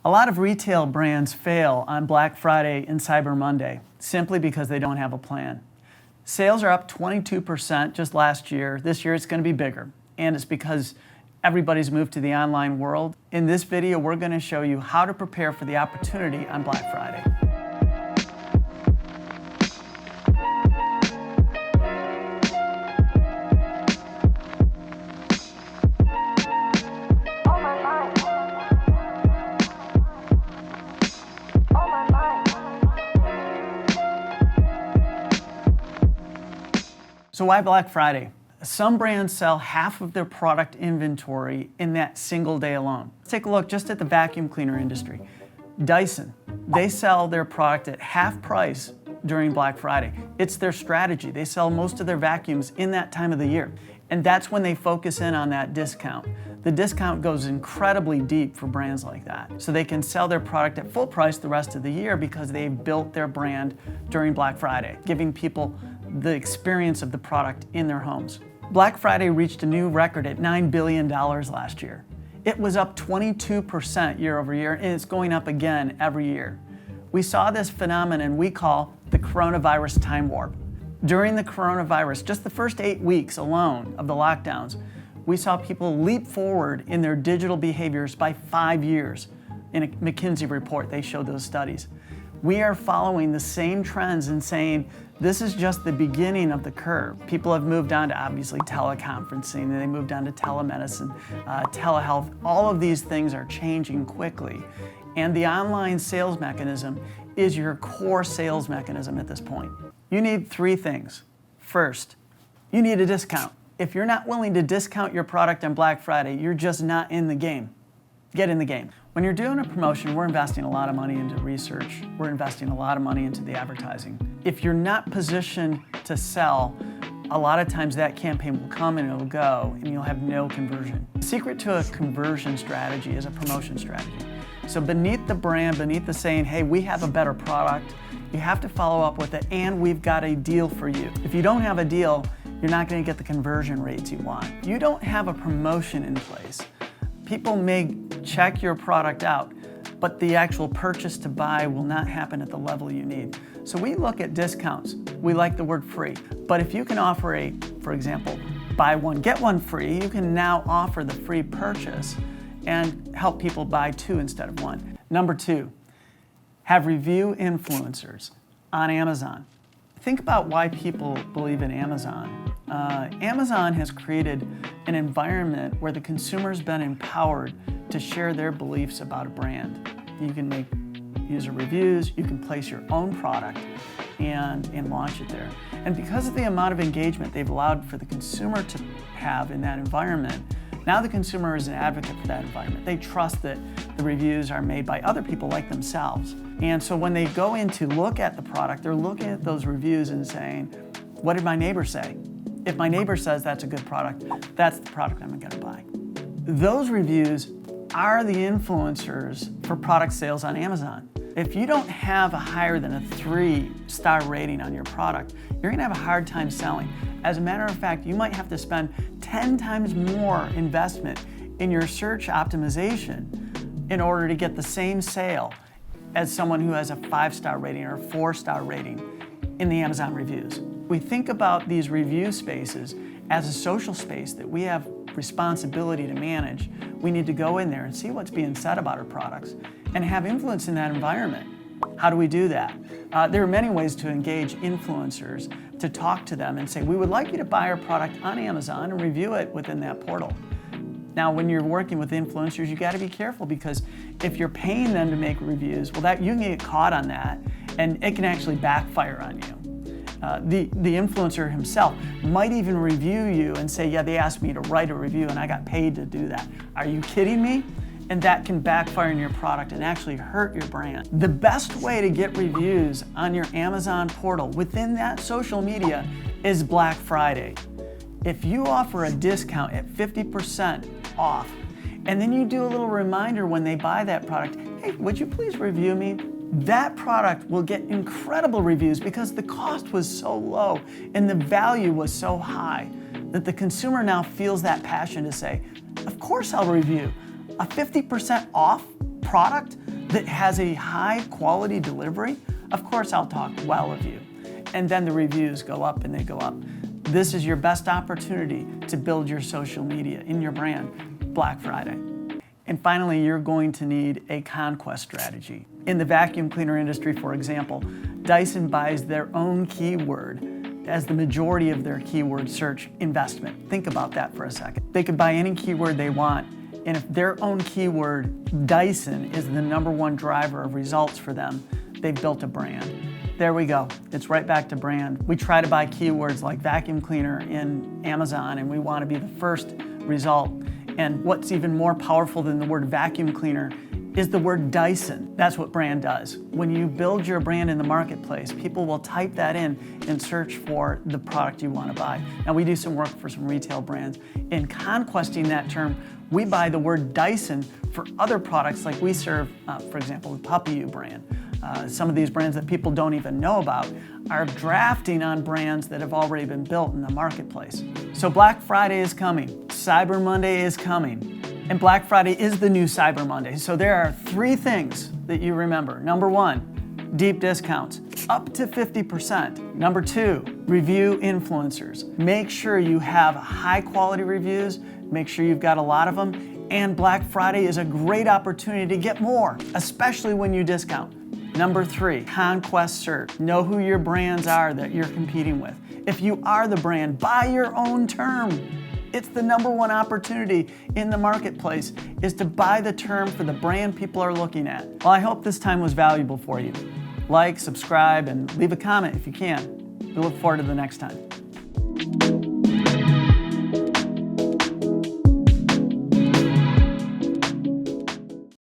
A lot of retail brands fail on Black Friday and Cyber Monday simply because they don't have a plan. Sales are up 22% just last year. This year it's going to be bigger, and it's because everybody's moved to the online world. In this video, we're going to show you how to prepare for the opportunity on Black Friday. So why Black Friday? Some brands sell half of their product inventory in that single day alone. Let's take a look just at the vacuum cleaner industry. Dyson, they sell their product at half price during Black Friday. It's their strategy. They sell most of their vacuums in that time of the year. And that's when they focus in on that discount. The discount goes incredibly deep for brands like that. So they can sell their product at full price the rest of the year because they've built their brand during Black Friday, giving people the experience of the product in their homes. Black Friday reached a new record at $9 billion last year. It was up 22% year over year, and it's going up again every year. We saw this phenomenon we call the coronavirus time warp. During the coronavirus, just the first 8 weeks alone of the lockdowns, we saw people leap forward in their digital behaviors by 5 years. In a McKinsey report, they showed those studies. We are following the same trends and saying this is just the beginning of the curve. People have moved on to obviously teleconferencing, and they moved on to telemedicine, telehealth. All of these things are changing quickly. And the online sales mechanism is your core sales mechanism at this point. You need 3 things. First, you need a discount. If you're not willing to discount your product on Black Friday, you're just not in the game. Get in the game. When you're doing a promotion, we're investing a lot of money into research. We're investing a lot of money into the advertising. If you're not positioned to sell, a lot of times that campaign will come and it'll go, and you'll have no conversion. The secret to a conversion strategy is a promotion strategy. So beneath the brand, beneath the saying, hey, we have a better product, you have to follow up with it, and we've got a deal for you. If you don't have a deal, you're not going to get the conversion rates you want. You don't have a promotion in place. People may check your product out, but the actual purchase to buy will not happen at the level you need. So we look at discounts. We like the word free. But if you can offer for example, buy one, get one free, you can now offer the free purchase and help people buy 2 instead of 1. Number 2, have review influencers on Amazon. Think about why people believe in Amazon. Amazon has created an environment where the consumer's been empowered to share their beliefs about a brand. You can make user reviews, you can place your own product and launch it there. And because of the amount of engagement they've allowed for the consumer to have in that environment, now the consumer is an advocate for that environment. They trust that the reviews are made by other people like themselves. And so when they go in to look at the product, they're looking at those reviews and saying, what did my neighbor say? If my neighbor says that's a good product, that's the product I'm gonna buy. Those reviews are the influencers for product sales on Amazon. If you don't have a higher than a 3-star rating on your product, you're gonna have a hard time selling. As a matter of fact, you might have to spend 10 times more investment in your search optimization in order to get the same sale as someone who has a 5-star rating or a 4-star rating in the Amazon reviews. We think about these review spaces as a social space that we have responsibility to manage. We need to go in there and see what's being said about our products and have influence in that environment. How do we do that? There are many ways to engage influencers, to talk to them and say, we would like you to buy our product on Amazon and review it within that portal. Now, when you're working with influencers, you got to be careful, because if you're paying them to make reviews, well, you can get caught on that, and it can actually backfire on you. The influencer himself might even review you and say, yeah, they asked me to write a review and I got paid to do that. Are you kidding me? And that can backfire on your product and actually hurt your brand. The best way to get reviews on your Amazon portal within that social media is Black Friday. If you offer a discount at 50% off, and then you do a little reminder when they buy that product, hey, would you please review me? That product will get incredible reviews because the cost was so low and the value was so high that the consumer now feels that passion to say, of course I'll review. A 50% off product that has a high quality delivery, of course I'll talk well of you. And then the reviews go up and they go up. This is your best opportunity to build your social media in your brand, Black Friday. And finally, you're going to need a conquest strategy. In the vacuum cleaner industry, for example, Dyson buys their own keyword as the majority of their keyword search investment. Think about that for a second. They could buy any keyword they want, and if their own keyword, Dyson, is the #1 driver of results for them, they've built a brand. There we go. It's right back to brand. We try to buy keywords like vacuum cleaner in Amazon, and we want to be the first result. And what's even more powerful than the word vacuum cleaner is the word Dyson. That's what brand does. When you build your brand in the marketplace, people will type that in and search for the product you want to buy. Now, we do some work for some retail brands. In conquesting that term, we buy the word Dyson for other products like we serve, for example, the Puppy U brand. Some of these brands that people don't even know about are drafting on brands that have already been built in the marketplace. So Black Friday is coming, Cyber Monday is coming, and Black Friday is the new Cyber Monday. So there are 3 things that you remember. Number 1, deep discounts, up to 50%. Number 2, review influencers. Make sure you have high quality reviews, make sure you've got a lot of them, and Black Friday is a great opportunity to get more, especially when you discount. Number 3, conquest search. Know who your brands are that you're competing with. If you are the brand, buy your own term. It's the #1 opportunity in the marketplace is to buy the term for the brand people are looking at. Well, I hope this time was valuable for you. Like, subscribe, and leave a comment if you can. We look forward to the next time.